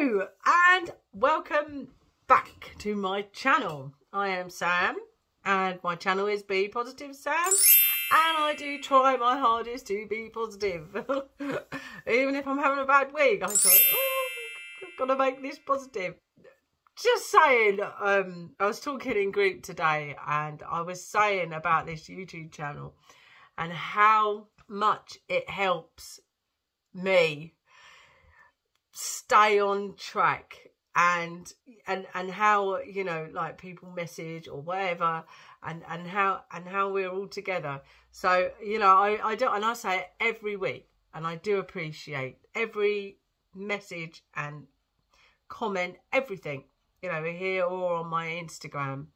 Hello and welcome back to my channel. I am Sam and my channel is Be Positive Sam, and I do try my hardest to be positive. Even if I'm having a bad week, I thought, oh, I've got to make this positive. Just saying, I was talking in group today and I was saying about this YouTube channel and how much it helps me stay on track and how, you know, like people message or whatever and how we're all together. So, you know, I do, and I say it every week, and I do appreciate every message and comment, everything, you know, here or on my Instagram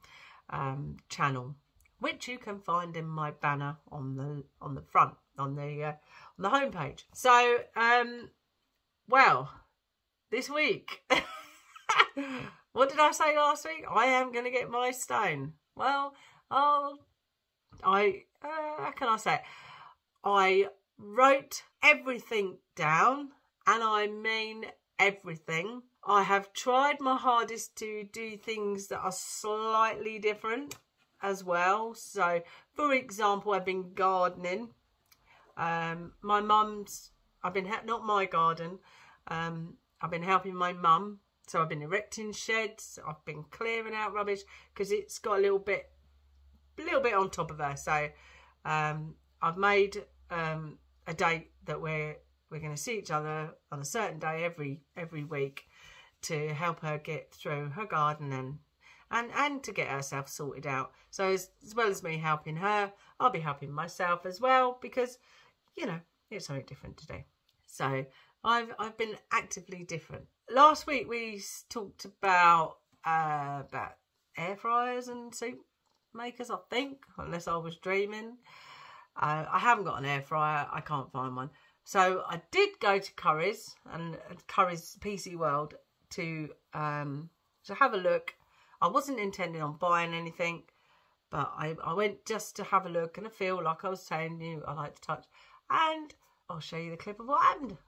channel, which you can find in my banner on the front, on the homepage. So well, this week, what did I say last week? I am going to get my stone. Well, how can I say it? I wrote everything down, and I mean everything. I have tried my hardest to do things that are slightly different as well. So, for example, I've been gardening. My mum's, not my garden, I've been helping my mum. So I've been erecting sheds, I've been clearing out rubbish because it's got a little bit on top of her. So I've made a date that we're going to see each other on a certain day every week to help her get through her garden and to get herself sorted out. So as well as me helping her, I'll be helping myself as well, because, you know, it's something different to do. So I've been actively different. Last week we talked about air fryers and soup makers, I think, unless I was dreaming. I haven't got an air fryer. I can't find one. So I did go to Curry's and Curry's PC World to have a look. I wasn't intending on buying anything, but I went just to have a look and a feel, like I was telling you I like to touch. And I'll show you the clip of what happened.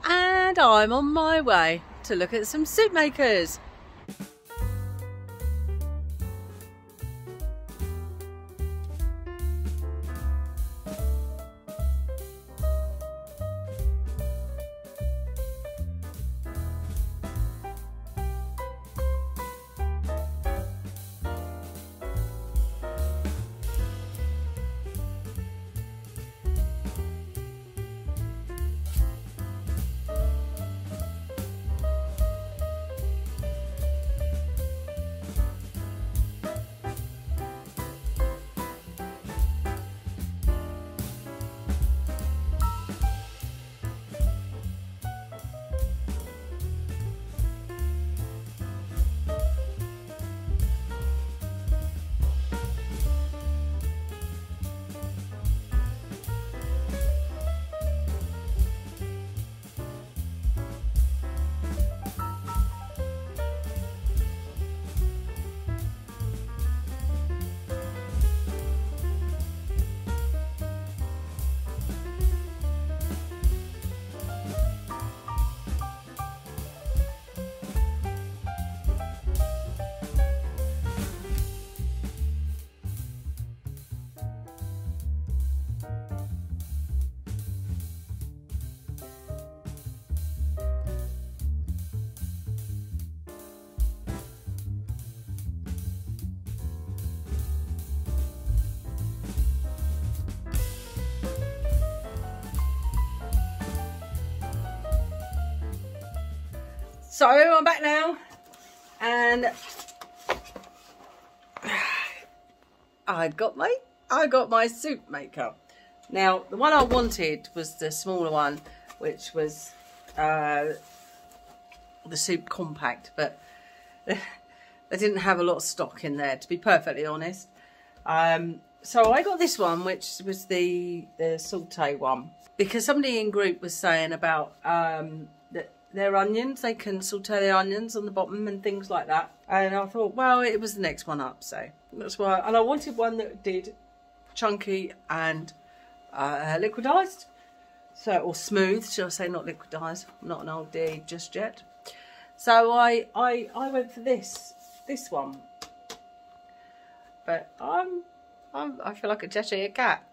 And I'm on my way to look at some soup makers. So I'm back now, and I got my soup maker. Now the one I wanted was the smaller one, which was the Soup Compact, but they didn't have a lot of stock in there, to be perfectly honest. So I got this one, which was the saute one, because somebody in group was saying about their onions, they can saute their onions on the bottom and things like that. And I thought, well, it was the next one up, so that's why. And I wanted one that did chunky and liquidized. So, or smooth, shall I say, not liquidised. I'm not an old D just yet. So I went for this one. But I feel like a Cheshire cat.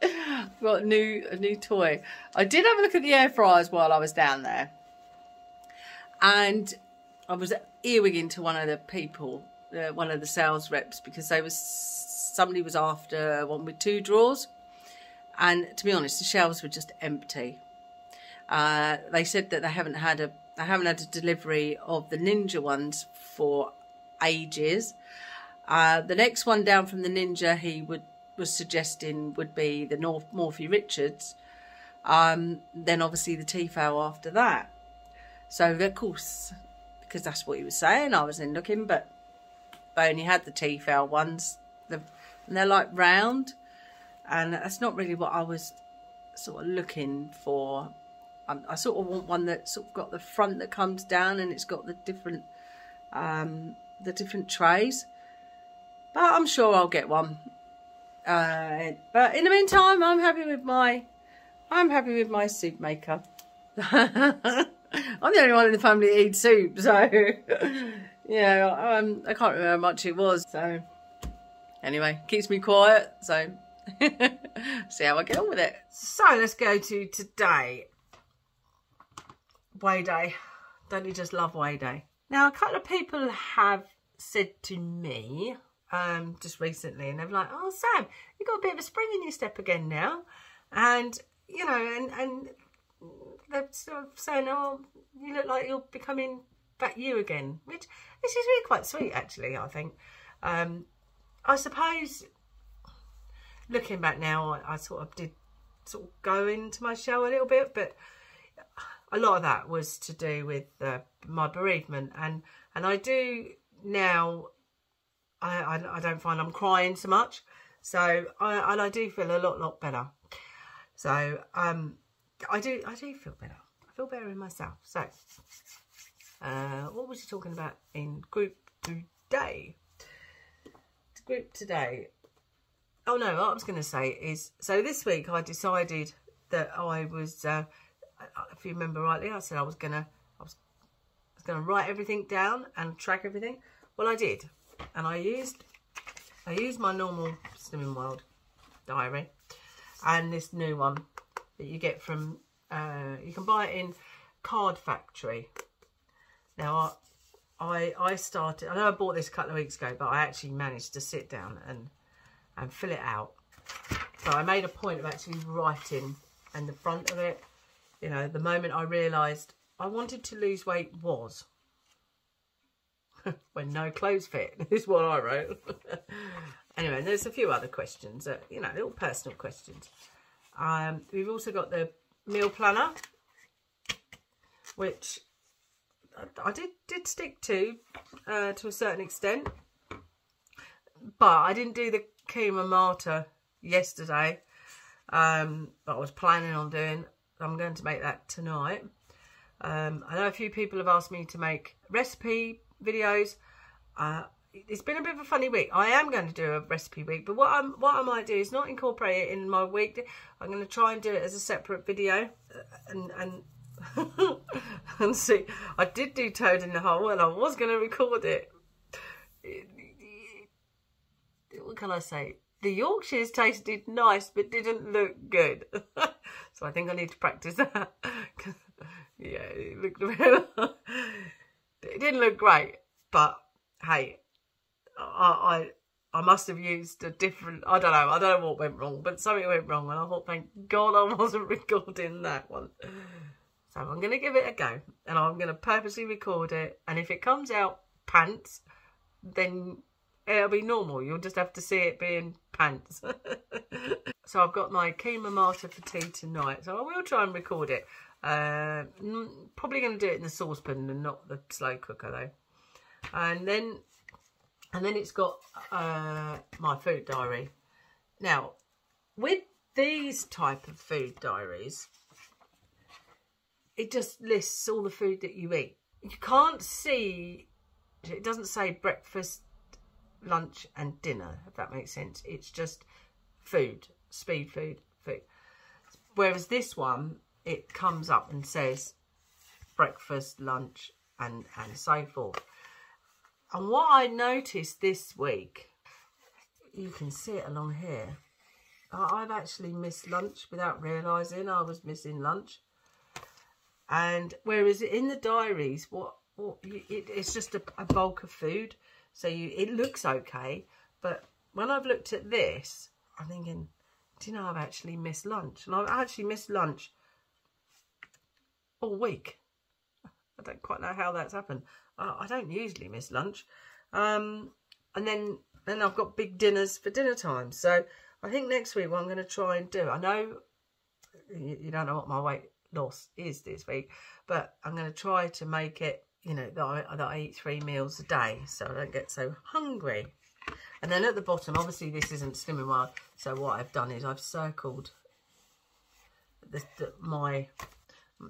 I've got a new toy. I did have a look at the air fryers while I was down there, and I was earwigging to one of the people, one of the sales reps, because somebody was after one with 2 drawers, and to be honest, the shelves were just empty. They said that they haven't had a delivery of the Ninja ones for ages. The next one down from the Ninja he was suggesting would be the Morphy Richards. Then obviously the Tefal after that. So of course, because that's what he was saying, I was in looking, but I only had the Tefal ones. And they're like round, and that's not really what I was sort of looking for. I sort of want one that sort of got the front that comes down, and it's got the different trays. But I'm sure I'll get one. But in the meantime, I'm happy with my soup maker. I'm the only one in the family that eats soup, so yeah, I can't remember how much it was. So anyway, keeps me quiet. So see how I get on with it. So let's go to today. Weigh day. Don't you just love weigh day? Now, a couple of people have said to me just recently, and they're like, "Oh, Sam, you got a bit of a spring in your step again now," and you know, and they're sort of saying, "Oh, you look like you're becoming back you again," which is really quite sweet, actually. I think. I suppose, looking back now, I sort of did go into my shell a little bit, but a lot of that was to do with my bereavement, and I do now. I don't find I'm crying so much, so I do feel a lot better. So I do feel better. I feel better in myself. So what was you talking about in group today? Group today. Oh no, what I was going to say is, so this week I decided that I was, if you remember rightly, I said I was gonna write everything down and track everything. Well, I did, and I used my normal Slimming World diary and this new one that you get from you can buy it in Card Factory. Now I started, I know I bought this a couple of weeks ago, but I actually managed to sit down and fill it out. So I made a point of actually writing in the front of it, you know, the moment I realised I wanted to lose weight was when no clothes fit, is what I wrote. Anyway, there's a few other questions that, you know, they're all personal questions. We've also got the meal planner, which I did stick to a certain extent, but I didn't do the Kima Mata yesterday, but I was planning on doing. I'm going to make that tonight. I know a few people have asked me to make recipe videos. It's been a bit of a funny week. I am going to do a recipe week, but what I might do is not incorporate it in my week. I'm going to try and do it as a separate video, and and see. I did do Toad in the Hole, and I was going to record it. What can I say? The Yorkshires tasted nice, but didn't look good. So I think I need to practice that. Yeah, it looked it didn't look great, but hey, I must have used a different. I don't know what went wrong, but something went wrong, and I thought, thank God I wasn't recording that one. So I'm going to give it a go, and I'm going to purposely record it, and if it comes out pants, then it'll be normal. You'll just have to see it being pants. So I've got my Kima Mata for tea tonight, so I will try and record it. Probably going to do it in the saucepan and not the slow cooker though. And then it's got my food diary. Now, with these type of food diaries, it just lists all the food that you eat. You can't see, it doesn't say breakfast, lunch and dinner, if that makes sense. It's just food, speed food. Whereas this one, it comes up and says breakfast, lunch, and so forth. And what I noticed this week, you can see it along here, I've actually missed lunch without realising I was missing lunch. And whereas in the diaries, it's just a bulk of food, so it looks okay. But when I've looked at this, I'm thinking, do you know, I've actually missed lunch, and I've actually missed lunch all week. I don't quite know how that's happened. I don't usually miss lunch, and then I've got big dinners for dinner time. So I think next week what I'm going to try and do, I know you don't know what my weight loss is this week, but I'm going to try to make it, you know, that I eat 3 meals a day, so I don't get so hungry. And then at the bottom, obviously this isn't Slimming World, so what I've done is I've circled the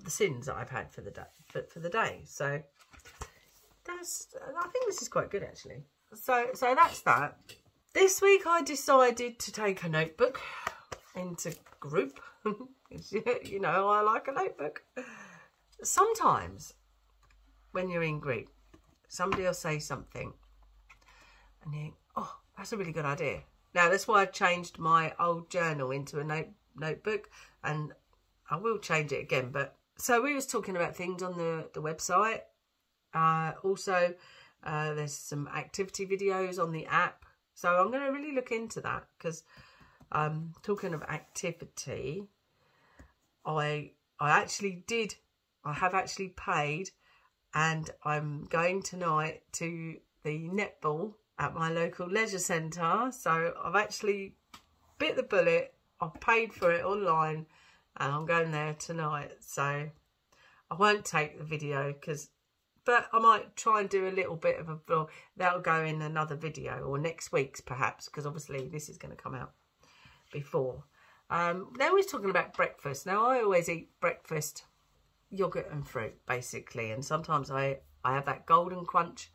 sins that I've had for the day. For the day, so I think this is quite good actually. So that's that. This week I decided to take a notebook into group. You know, I like a notebook. Sometimes when you're in group, somebody will say something and you think, oh, that's a really good idea. Now that's why I've changed my old journal into a notebook, and I will change it again. But so we was talking about things on the website. Also, there's some activity videos on the app. So I'm going to really look into that, because talking of activity, I have actually paid, and I'm going tonight to the netball at my local leisure centre. So I've actually bit the bullet. I've paid for it online, and I'm going there tonight. So I won't take the video, but I might try and do a little bit of a vlog. That'll go in another video, or next week's perhaps, because obviously this is going to come out before. They was talking about breakfast. Now I always eat breakfast, yogurt and fruit basically, and sometimes I have that golden crunch,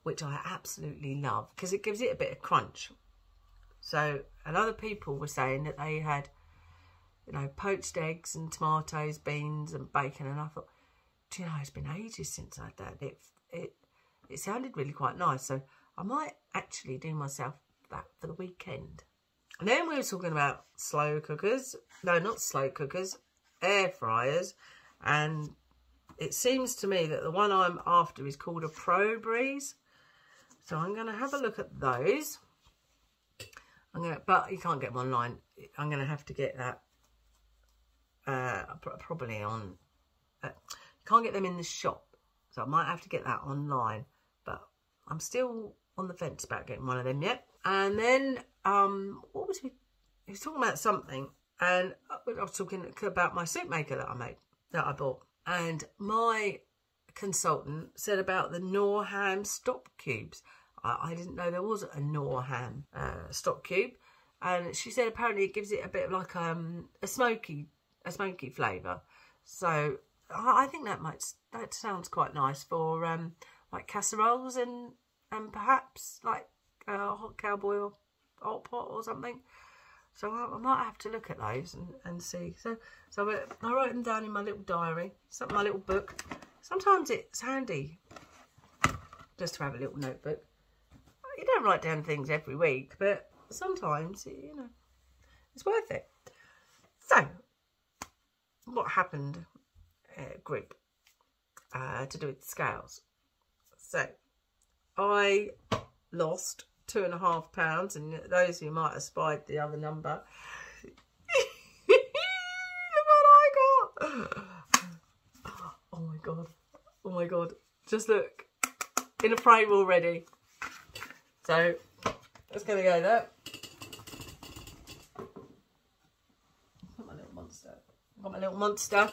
which I absolutely love because it gives it a bit of crunch. So, and other people were saying that they had, you know, poached eggs and tomatoes, beans and bacon, and I thought, do you know, it's been ages since I had that. It sounded really quite nice, so I might actually do myself that for the weekend. And then we were talking about slow cookers. No, not slow cookers, air fryers. And it seems to me that the one I'm after is called a Pro Breeze. So I'm going to have a look at those. But you can't get them online. I'm going to have to get that probably on. You can't get them in the shop, so I might have to get that online. But I'm still on the fence about getting one of them yet. And then what was he was talking about something, and I was talking about my soup maker that I bought, and my consultant said about the Knorr ham stock cubes. I didn't know there was a Knorr ham stock cube, and she said apparently it gives it a bit of like a smoky flavour. So I think that sounds quite nice for like casseroles and perhaps like a hot cowboy or hot pot or something. So I might have to look at those and see. So I wrote them down in my little diary, my little book. Sometimes it's handy just to have a little notebook. You don't write down things every week, but sometimes, you know, it's worth it. So, what happened group to do with the scales? So, I lost 2.5 pounds, and those who might have spied the other number, look what I got. Oh my god, just look, in a frame already. So that's going to go there. Got my little monster.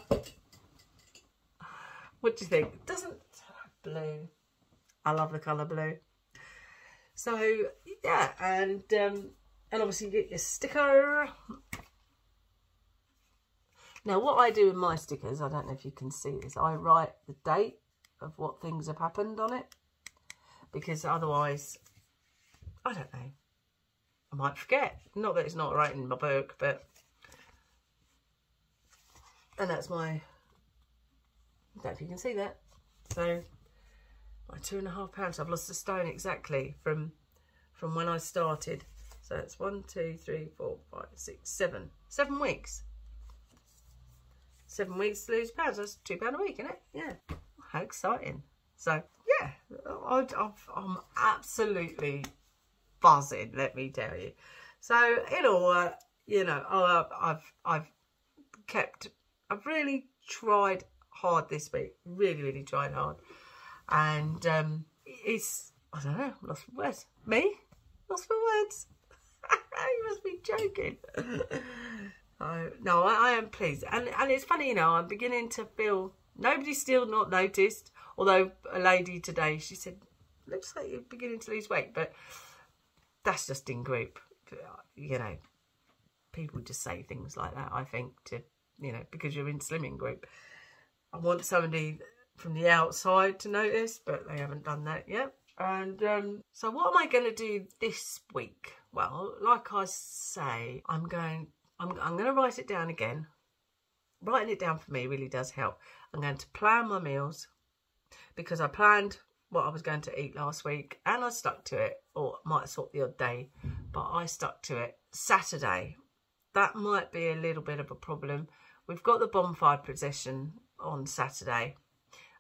What do you think? It doesn't blue. I love the colour blue. So yeah, and obviously you get your sticker. Now what I do in my stickers, I don't know if you can see this, I write the date of what things have happened on it, because otherwise, I don't know, I might forget. Not that it's not right in my book, but And that's my, I don't know if you can see that. So my 2.5 pounds. I've lost a stone exactly from when I started. So it's 1, 2, 3, 4, 5, 6, 7. 7 weeks. 7 weeks to lose pounds. That's £2 a week, isn't it? Yeah. How exciting. So yeah, I'm absolutely buzzing, let me tell you. So in all, you know, I've really tried hard this week. Really tried hard. And it's, I don't know, lost for words. Me? Lost for words. You must be joking. No, I am pleased. And it's funny, you know, I'm beginning to feel, nobody's still not noticed. Although a lady today, she said, looks like you're beginning to lose weight. But that's just in group. You know, people just say things like that, I think, to, you know, because you're in slimming group. I want somebody from the outside to notice, but they haven't done that yet. And so what am I going to do this week? Well, like I say, I'm going to write it down again. Writing it down for me really does help. I'm going to plan my meals, because I planned what I was going to eat last week and I stuck to it, or might swap the odd day, but I stuck to it. Saturday, that might be a little bit of a problem. We've got the bonfire procession on Saturday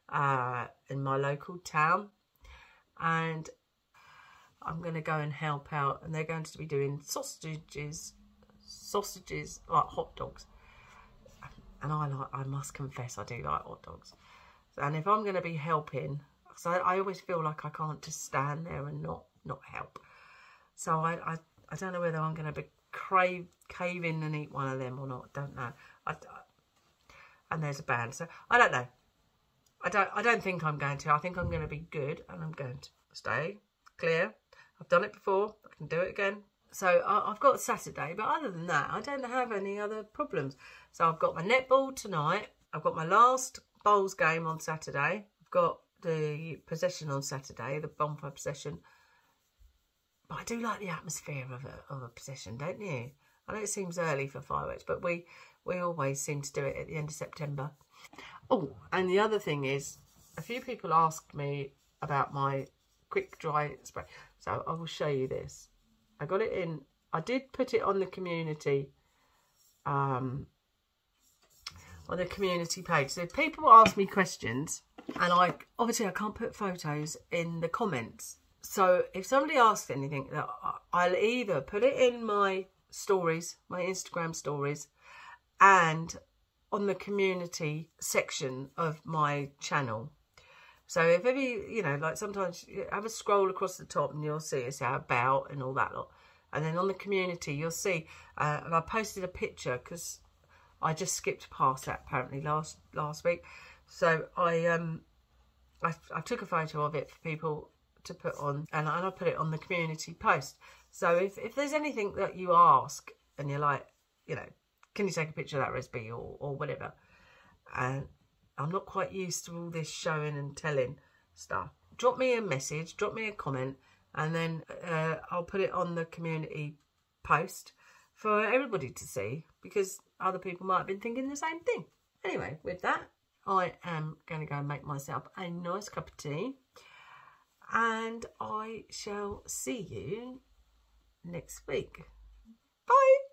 in my local town, and I'm going to go and help out, and they're going to be doing sausages like hot dogs, and I must confess I do like hot dogs. And if I'm going to be helping, so I always feel like I can't just stand there and not help. So I don't know whether I'm going to be cave in and eat one of them or not. Don't know. And there's a band, so I don't know. I don't think I'm going to. I think I'm going to be good, and I'm going to stay clear. I've done it before. I can do it again. So I've got Saturday, but other than that, I don't have any other problems. So I've got my netball tonight. I've got my last bowls game on Saturday. I've got the procession on Saturday, the bonfire procession. But I do like the atmosphere of a procession, don't you? I know it seems early for fireworks, but we always seem to do it at the end of September. Oh, and the other thing is, a few people asked me about my quick dry spray. So I will show you this. I got it in. I did put it on the community, on the community page. So if people ask me questions, and obviously I can't put photos in the comments. So if somebody asks anything, I'll either put it in my stories, my Instagram stories, and on the community section of my channel. So if ever, you know, like sometimes you have a scroll across the top and you'll see it's our about and all that lot. And then on the community, you'll see, and I posted a picture because I just skipped past that apparently last week. So I took a photo of it for people to put on, and I put it on the community post. So if there's anything that you ask and you're like, you know, can you take a picture of that recipe or whatever, and I'm not quite used to all this showing and telling stuff, drop me a message, drop me a comment, and then I'll put it on the community post for everybody to see, because other people might have been thinking the same thing. Anyway, with that, I am going to go and make myself a nice cup of tea, and I shall see you next week. Bye.